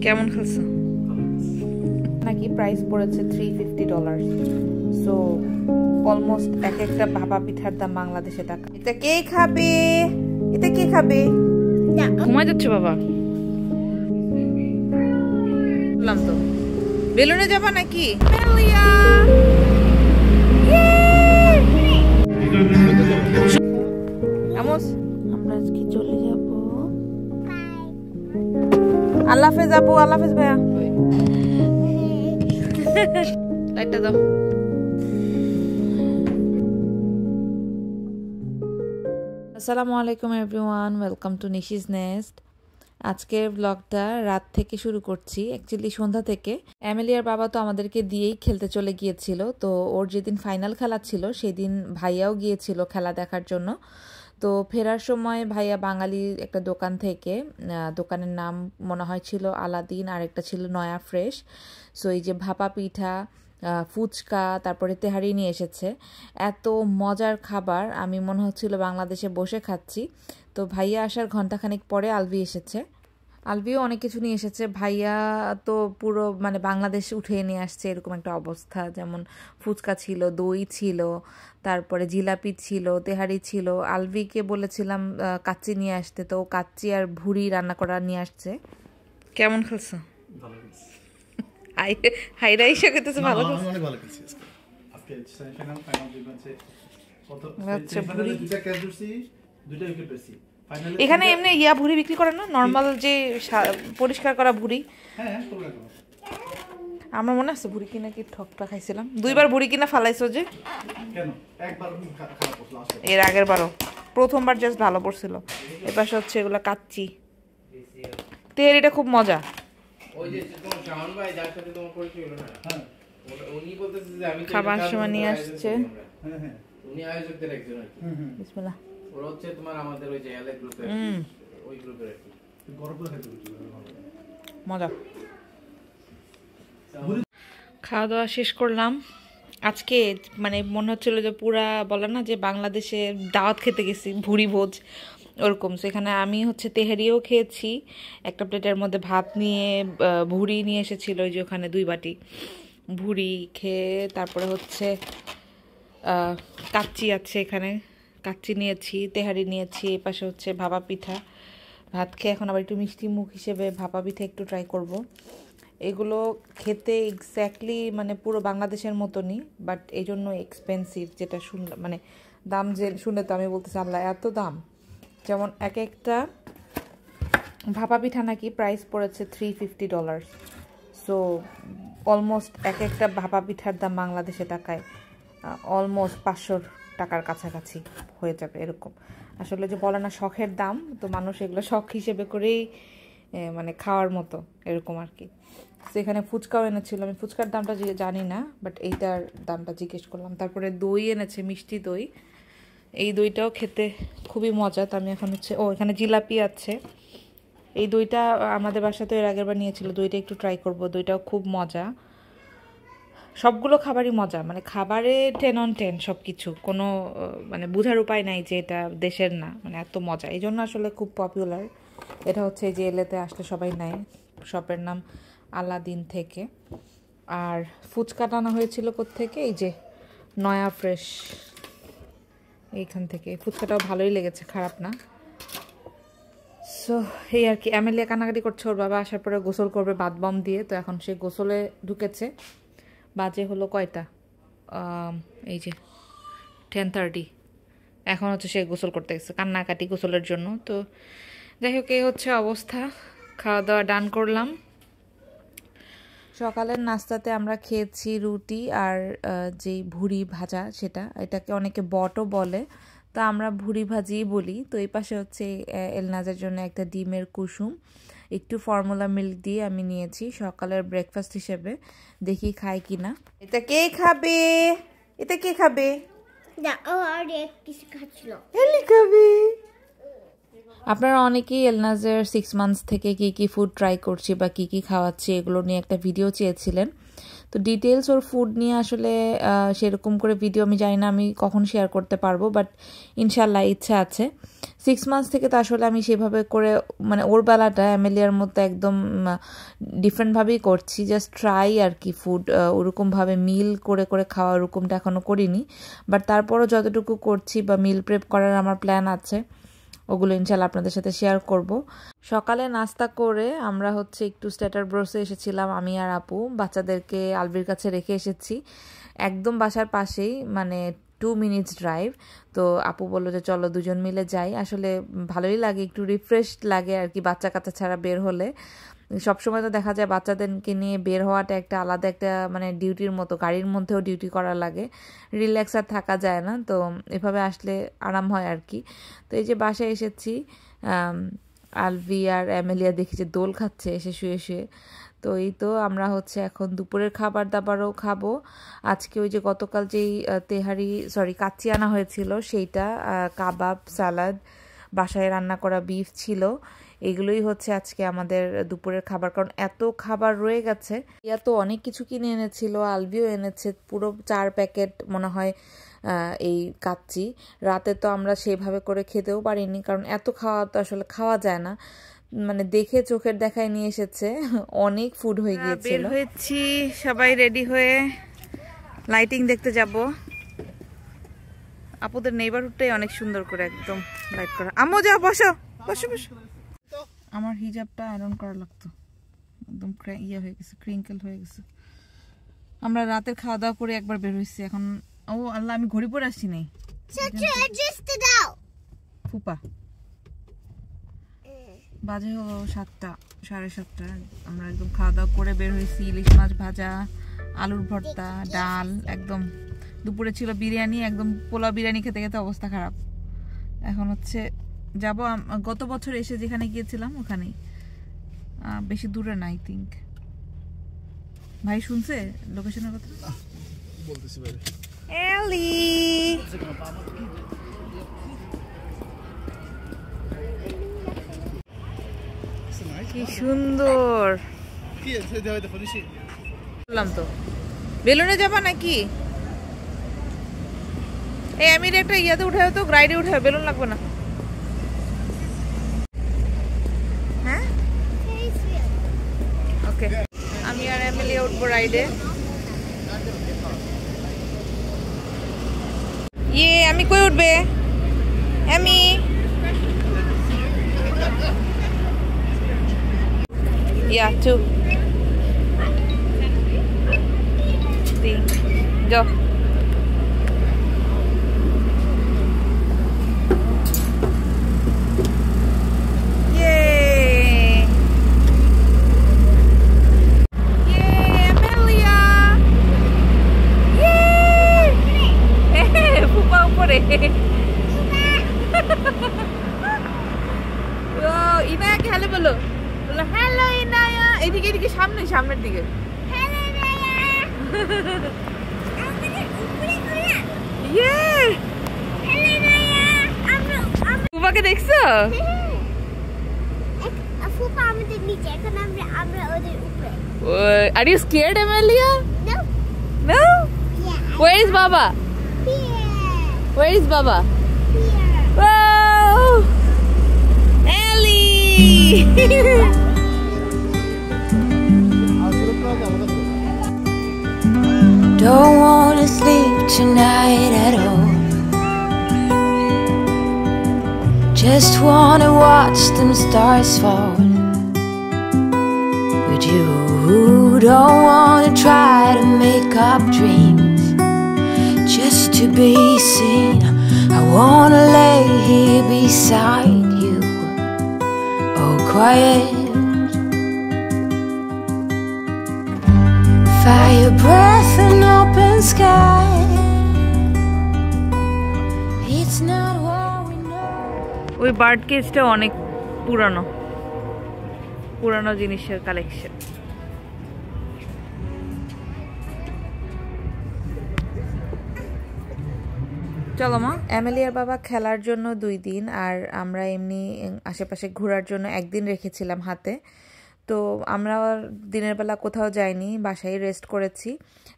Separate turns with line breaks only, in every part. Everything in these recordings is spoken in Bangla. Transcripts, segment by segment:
কেমন খেলছো? নাকি প্রাইস পড়েছে $350, সো অলমোস্ট এক একটা ভাপা পিঠার দাম বাংলাদেশে টাকা। এটা কে খাবে? এটা কে খাবে? ঘুমাই যাচ্ছে বাবা। বললাম তো বেলুনে যাবা নাকি? আমরা আজকে চলে যাব। আল্লাহ হাফেজ আপু, আল্লাহ হাফেজ ভাইয়া। লাইটটা দাও। আসসালামু আলাইকুম everyone, welcome to Nishi's nest. আজকের ব্লগটা রাত থেকে শুরু করছি, অ্যাকচুয়ালি সন্ধ্যা থেকে। অ্যামেলিয়ার বাবা তো আমাদেরকে দিয়েই খেলতে চলে গিয়েছিল, তো ওর যেদিন ফাইনাল খেলা ছিল সেদিন ভাইয়াও গিয়েছিল খেলা দেখার জন্য। তো ফেরার সময় ভাইয়া বাঙালি একটা দোকান থেকে, দোকানের নাম মনে হয় ছিল আলাদিন, আর একটা ছিল নয়া ফ্রেশ। সো এই যে ভাপা পিঠা, ফুচকা, তারপরে তেহারি নিয়ে এসেছে। এত মজার খাবার, আমি মনে হচ্ছিল বাংলাদেশে বসে খাচ্ছি। তো ভাইয়া আসার ঘন্টাখানেক পরে আলভি এসেছে। আলভিও অনেক কিছু নিয়ে এসেছে। ভাইয়া তো পুরো মানে বাংলাদেশ উঠিয়ে নিয়ে আসছে এরকম একটা অবস্থা। যেমন ফুচকা ছিল, দই ছিল, তারপরে জিলাপি ছিল, তেহারি ছিল। আলভিকে বলেছিলাম কাচ্চি নিয়ে আসতে, তো কাচ্চি আর ভুড়ি রান্না করা নিয়ে আসছে। কেমন খেলছো? হাইরা এসে খেতেছে ভালো খেলছো?
অনেক ভালো খেলছি আজকে। সেমিফাইনাল ফাইনাল দুই ম্যাচে কত
আচ্ছা, ভুড়ি
দুইটা ক্যাচ ধরছি, দুইটা উইকেট পেয়েছি।
এখানে এমনি ইয়া ভুড়ি বিক্রি করে না, নরমাল যে পরিষ্কার করা ভুড়ি?
হ্যাঁ, তোমরা করো।
আমার মনে আছে ভুড়ি কিনা কি ঠকটা খাইছিলাম। দুইবার ভুড়ি কিনা ফালাইছো যে?
কেন? একবার খারাপ করছিল আসলে।
এর আগের বারও, প্রথমবার জাস্ট ভালো পড়ছিল। এবার হচ্ছে এগুলা কাচ্চি। তেহারিটা খুব মজা।
ওই যে তোমার শাওন ভাই যার সাথে তোমার পরিচয় হলো না, হ্যাঁ, উনি বলতেছে যে আমি
খাবার সময় নিয়ে আসছে।
হ্যাঁ হ্যাঁ,
উনি আয়োজকদের একজন আর কি।
বিসমিল্লাহ।
ওরা হচ্ছে তোমার আমাদের ওই যে এলএ গ্রুপের, ওই গ্রুপের আর কি।
গরম করে খেতে হচ্ছে
মজা। খাওয়া দাওয়া শেষ করলাম আজকে। মানে মনে হচ্ছিল যে পুরা বলে না যে বাংলাদেশে দাওয়াত খেতে গেছি, ভুড়ি ভোজ ওরকম। সেখানে আমি হচ্ছে তেহারিও খেয়েছি, একটা প্লেটের মধ্যে ভাত নিয়ে ভুড়ি নিয়ে এসেছিল ওই যে ওখানে 2 বাটি ভুড়ি খেয়ে, তারপরে হচ্ছে কাচ্চি আছে এখানে, কাচ্চি নিয়েছি, তেহারি নিয়েছি। এই পাশে হচ্ছে ভাপা পিঠা। ভাত খেয়ে এখন আবার একটু মিষ্টি মুখ হিসেবে ভাপা পিঠা একটু ট্রাই করব। এগুলো খেতে এক্স্যাক্টলি মানে পুরো বাংলাদেশের মতনই, বাট এই জন্য এক্সপেন্সিভ। যেটা শুনলে মানে দাম যে শুনে তো আমি বলতেছি আল্লাহ এত দাম। যেমন এক একটা ভাপা পিঠা নাকি প্রাইস পড়েছে $350, সো অলমোস্ট এক একটা ভাপা পিঠার দাম বাংলাদেশে টাকায় অলমোস্ট 500 টাকার কাছাকাছি হয়ে যাবে এরকম। আসলে যে বলে না শখের দাম, তো মানুষ এগুলো শখ হিসেবে করেই মানে খাওয়ার মতো এরকম আর কি। সেখানে ফুচকাও এনেছিল, আমি ফুচকার দামটা জানি না, বাট এইটার দামটা জিজ্ঞেস করলাম। তারপরে দই এনেছে, মিষ্টি দই। এই দইটাও খেতে খুবই মজা। তো আমি এখন হচ্ছে এখানে জিলাপি আছে। এই দইটা আমাদের বাসাতে এর আগের বার নিয়েছিল, দইটা একটু ট্রাই করব। দইটাও খুব মজা। সবগুলো খাবারই মজা, মানে খাবারে 10 on 10 সব কিছু। কোনো মানে বোঝার উপায় নাই যে এটা দেশের না, মানে এত মজা। এই জন্য আসলে খুব পপুলার। এটা হচ্ছে যে এলেতে আসলে সবাই নেয়। শপের নাম আলাদিন থেকে। আর ফুচকা টানা হয়েছিল কোত্থেকে? এই যে নয়া ফ্রেশ, এইখান থেকে। ফুচকাটাও ভালোই লেগেছে, খারাপ না। সো এই আর কি। অ্যামেলিয়া কানাকাটি করছে, ওর বাবা আসার পরে গোসল করবে বাথ বম দিয়ে। তো এখন সে গোসলে ঢুকেছে। বাজে হলো কয়টা? এই যে 10:30। এখন হচ্ছে সে গোসল করতে গেছে, কান্নাকাটি গোসলের জন্য। তো যাই হোক, এই হচ্ছে অবস্থা। খাওয়া দাওয়া ডান করলাম। সকালের নাস্তাতে আমরা খেয়েছি রুটি আর যেই ভুড়ি ভাজা, সেটা, এটাকে অনেকে বটও বলে, তো আমরা ভুড়ি ভাজিই বলি। তো এই পাশে হচ্ছে এলনাজের জন্য একটা ডিমের কুসুম, একটু ফর্মুলা মিল্ক দিয়ে আমি নিয়েছি সকালের ব্রেকফাস্ট হিসেবে। দেখি খাই কিনা। এটা কে খাবে? এটা কে খাবে? আপনারা অনেকেই এলনাজের 6 মান্থস থেকে কি কি ফুড ট্রাই করছি বা কি কি খাওয়াচ্ছি এগুলো নিয়ে একটা ভিডিও চেয়েছিলেন। তো ডিটেলস ওর ফুড নিয়ে আসলে সেরকম করে ভিডিও আমি জানি না আমি কখন শেয়ার করতে পারবো, বাট ইনশাল্লাহ ইচ্ছা আছে। 6 মান্থস থেকে তো আসলে আমি সেভাবে করে মানে ওর বেলাটা অ্যামেলিয়ার মতো একদম ডিফারেন্টভাবেই করছি, জাস্ট ট্রাই আর কি ফুড, ওরকমভাবে মিল করে করে খাওয়া ওরকমটা এখনও করিনি, বাট তারপরও যতটুকু করছি বা মিল প্রেপ করার আমার প্ল্যান আছে, ওগুলো ইনশাল্লাহ আপনাদের সাথে শেয়ার করব। সকালে নাস্তা করে আমরা হচ্ছে একটু স্ট্যাটার ব্রোসে এসেছিলাম, আমি আর আপু। বাচ্চাদেরকে আলবির কাছে রেখে এসেছি, একদম বাসার পাশেই, মানে 2 মিনিটস ড্রাইভ। তো আপু বললো যে চলো দুজন মিলে যাই। আসলে ভালোই লাগে, একটু রিফ্রেশড লাগে আর কি বাচ্চা কাচ্চা ছাড়া বের হলে। সবসময় তো দেখা যায় বাচ্চাদেরকে নিয়ে বের হওয়াটা একটা আলাদা একটা মানে ডিউটির মতো, গাড়ির মধ্যেও ডিউটি করা লাগে, রিল্যাক্স আর থাকা যায় না। তো এভাবে আসলে আরাম হয় আর কি। তো এই যে বাসায় এসেছি, আলভি আর অ্যামেলিয়া দেখি যে দোল খাচ্ছে এসে শুয়ে শুয়ে। তো এই তো আমরা হচ্ছে এখন দুপুরের খাবার দাবারও খাবো। আজকে ওই যে গতকাল যেই কাচ্চি আনা হয়েছিল সেইটা, কাবাব, সালাদ, বাসায় রান্না করা বিফ ছিল, এগুলোই হচ্ছে আজকে আমাদের দুপুরের খাবার। কারণ এত খাবার রয়ে গেছে, ইয়া তো অনেক কিছু কিনে এনেছিল, আলবিও এনেছে পুরো 4 প্যাকেট মনে হয় এই কাচ্চি। রাতে তো আমরা সেভাবে করে খেতেও পারিনি, কারণ এত খাওয়া তো আসলে খাওয়া যায় না, মানে দেখে চোখের দেখায় নিয়ে এসেছে, অনেক ফুড হয়ে গিয়েছিল। বের হয়েছি সবাই রেডি হয়ে, লাইটিং দেখতে যাব। আপুদের নেইবারহুডটাই অনেক সুন্দর করে একদম লাইট করা। আম্মু যাও, বসো বসো বসো। আমার হিজাবটা আয়রন করা লাগতো, একদম ইয়ে হয়ে গেছে, ক্রিঙ্কেল হয়ে গেছে। আমরা রাতের খাওয়া দাওয়া করে একবার বের হয়েছি, এখন ও আল্লাহ আমি ঘড়ি পরে আসছি নাই ফুপা, বাজে হলো 7টা 7:30। আমরা একদম খাওয়া দাওয়া করে বের হয়েছি, ইলিশ মাছ ভাজা, আলুর ভর্তা, ডাল, একদম দুপুরে ছিল বিরিয়ানি, একদম পোলাও বিরিয়ানি খেতে খেতে অবস্থা খারাপ। এখন হচ্ছে যাব গত বছর এসে যেখানে গিয়েছিলাম ওখানেই, বেশি দূরে না আই থিঙ্ক। ভাই শুনছে লোকেশনের কথা? বলতেছি ভাই। এলি কি সুন্দর, বললাম তো বেলুনে যাবা নাকি? এই আমির একটা ইয়াতে উঠায় তো, রাইডে উঠায়, বেলুন লাগবে না। হ্যাঁ ওকে, আমি আর এমিলিয়া উঠবো রাইডে। ইয়ে আমি কই উঠবে? আমি Yeah, 2. 3. Go. Yay! Yay, Amelia! Yay! Eh, pupa upore. Oh, Inaya ke hello bolo. Bolo hello Inaya. এদিকে এদিকে সামনে, সামনের দিকে। হ্যালো ইনায়া। আমাদের উপরে ঘোরা। ইয়ে! হ্যালো ইনায়া। আমরা পুপাকে দেখছো? ফুপা আমাদের নিচে, এখন আমরা ওদের উপরে। Are you scared, Amelia? No. No? Yeah. Where is Baba? Here. Where is Baba? Here. Wow! Ellie!
Don't wanna sleep tonight at all. Just wanna watch them stars fall. With you, don't wanna try to make up dreams just to be seen. I wanna lay here beside you, oh quiet. Fire breath and open sky. It's not what we know.
ওই বার্ড কেজটা অনেক পুরানো পুরানো জিনিসের কালেকশন। চলো মা। এমিলিয়ার বাবা খেলার জন্য 2 দিন, আর আমরা এমনি আশেপাশে ঘোরার জন্য 1 দিন রেখেছিলাম হাতে। তো আমরা দিনের বেলা কোথাও যাইনি, বাসায় রেস্ট করেছি।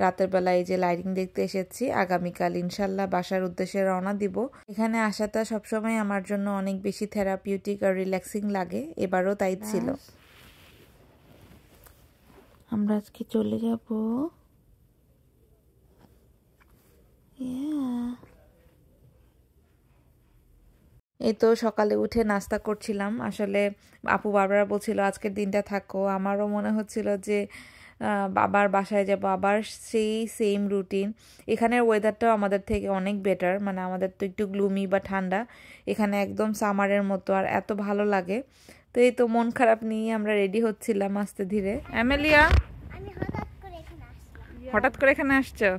রাতের বেলা এই যে লাইটিং দেখতে এসেছি। আগামীকাল ইনশাল্লাহ বাসার উদ্দেশ্যে রওনা দিব। এখানে আসাটা সবসময় আমার জন্য অনেক বেশি থেরাপিউটিক আর রিল্যাক্সিং লাগে, এবারও তাই ছিল। আমরা আজকে চলে যাব। এই তো সকালে উঠে নাস্তা করছিলাম। আসলে আপু বারবার বলছিল আজকের দিনটা থাকো, আমারও মনে হচ্ছিল যে বাবার বাসায় যাব, আবার সেই সেম রুটিন। এখানের ওয়েদারটাও আমাদের থেকে অনেক বেটার, মানে আমাদের তো একটু গ্লুমি বা ঠান্ডা, এখানে একদম সামারের মতো, আর এত ভালো লাগে। তো এই তো মন খারাপ নিয়ে আমরা রেডি হচ্ছিলাম আস্তে ধীরে। অ্যামেলিয়া, হঠাৎ করে এখানে আসছো?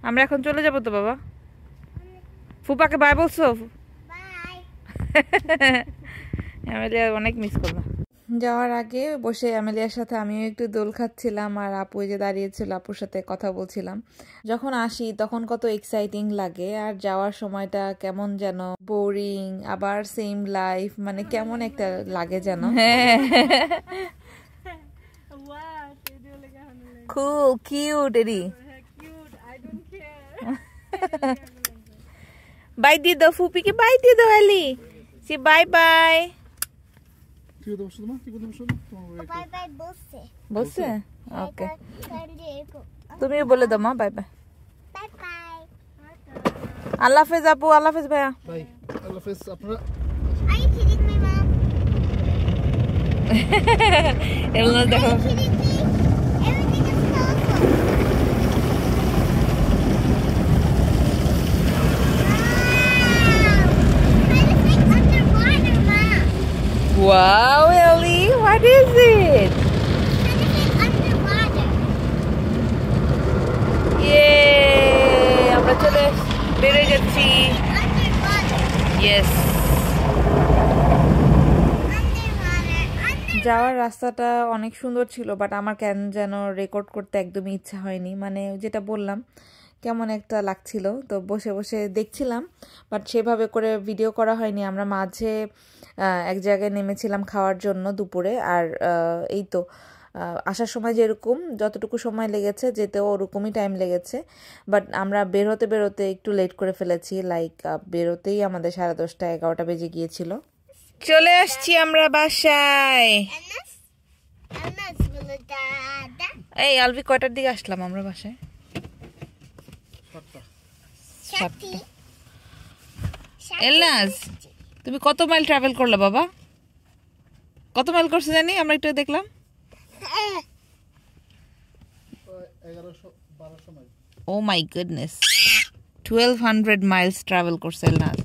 আমরা এখন চলে যাব তো বাবা। ফুপাকে বাই বলছো? অ্যামেলিয়া অনেক মিস করলাম। যাওয়ার আগে বসে অ্যামেলিয়ার সাথে আমিও একটু দোল খাচ্ছিলাম, আর আপু যে দাঁড়িয়েছিল আপুর সাথে কথা বলছিলাম। যখন আসি তখন কত এক্সাইটিং লাগে, আর যাওয়ার সময়টা কেমন যেন বোরিং, আবার সেম লাইফ, মানে কেমন একটা লাগে যেন। খুব কিউট এরি। বাই দিয়ে দাও ফুপিকে, বাই দিয়ে দাও আলি। সে বাই বাই বলছে। ওকে, তুমিও বলে দাও মা বাই বাই। আল্লাহ হাফেজ আপু, আল্লাহ হাফেজ ভাইয়া।
আল্লাহ হাফেজ। আপনারা
দেখো Wow, Ellie, what is it? Yay! আমরা চলে বেরিয়ে যাচ্ছি। Yes. যাওয়ার রাস্তাটা অনেক সুন্দর ছিল, বাট আমার কেন যেন রেকর্ড করতে একদমই ইচ্ছা হয়নি, মানে যেটা বললাম কেমন একটা লাগছিল। তো বসে বসে দেখছিলাম, বাট সেভাবে করে ভিডিও করা হয়নি। আমরা মাঝে এক জায়গায় নেমেছিলাম খাওয়ার জন্য দুপুরে, আর এই তো আসার সময় যেরকম যতটুকু সময় লেগেছে যেতেও ওরকমই টাইম লেগেছে, বাট আমরা বেরোতে বেরোতে একটু লেট করে ফেলেছি। লাইক বেরোতেই আমাদের 10:30 11টা বেজে গিয়েছিল। চলে আসছি আমরা বাসায়। এই আলভি, কয়টার দিকে আসলাম আমরা বাসায়? 7টা। এলনাজ, তুমি কত মাইল ট্রাভেল করলে বাবা? কত মাইল করছে জানি আমরা একটু দেখলাম।
1100-1200 mile.
Oh my goodness, 1200 miles travel করছে এলনাজ।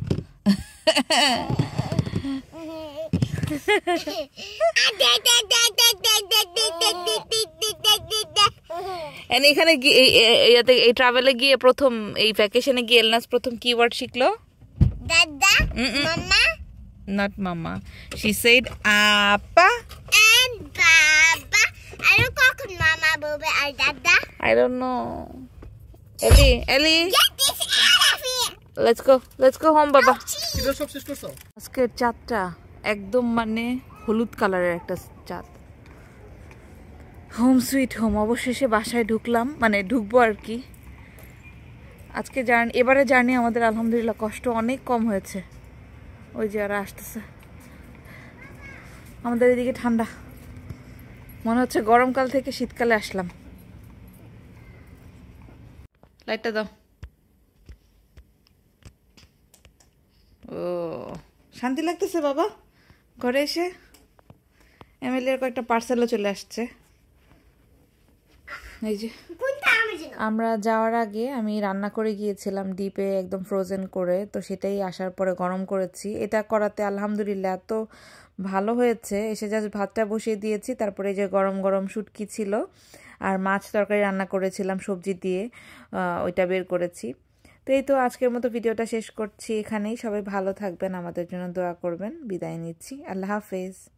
এখানে এই ট্রাভেলে গিয়ে প্রথম, এই ভ্যাকেশনে গিয়ে এলনাজ প্রথম কি ওয়ার্ড শিখলো?
Dada, Mama,
Not mama. She said Appa
and Baba. I don't talk with Mama, Baba, or Dada.
I don't know. Ellie,
Get this out of here.
let's go home বাবা।
এটা সব শেষ করছো?
আজকের চাঁদটা একদম মানে হলুদ কালারের একটা চাঁদ। Home sweet home. অবশেষে বাসায় ঢুকলাম, মানে ঢুকবো আর কি। আজকে এবারে জার্নি আমাদের আলহামদুলিল্লাহ কষ্ট অনেক কম হয়েছে। ওই যে ওরা আসতেছে। আমাদের এদিকে ঠান্ডা, মনে হচ্ছে গরমকাল থেকে শীতকালে আসলাম। লাইটটা দাও। ও শান্তি লাগতেছে বাবা ঘরে এসে। এমএলএর কয়েকটা পার্সেলও চলে আসছে। এই যে আমরা যাওয়ার আগে আমি রান্না করে গিয়েছিলাম ডিপে, একদম ফ্রোজেন করে, তো সেটাই আসার পরে গরম করেছি। এটা করাতে আলহামদুলিল্লাহ এত ভালো হয়েছে। এসে জাস্ট ভাতটা বসিয়ে দিয়েছি, তারপরে যে গরম গরম শুটকি ছিল আর মাছ তরকারি রান্না করেছিলাম সবজি দিয়ে, ওইটা বের করেছি। তো এই তো আজকের মতো ভিডিওটা শেষ করছি এখানেই। সবাই ভালো থাকবেন, আমাদের জন্য দোয়া করবেন। বিদায় নিচ্ছি, আল্লাহ হাফেজ।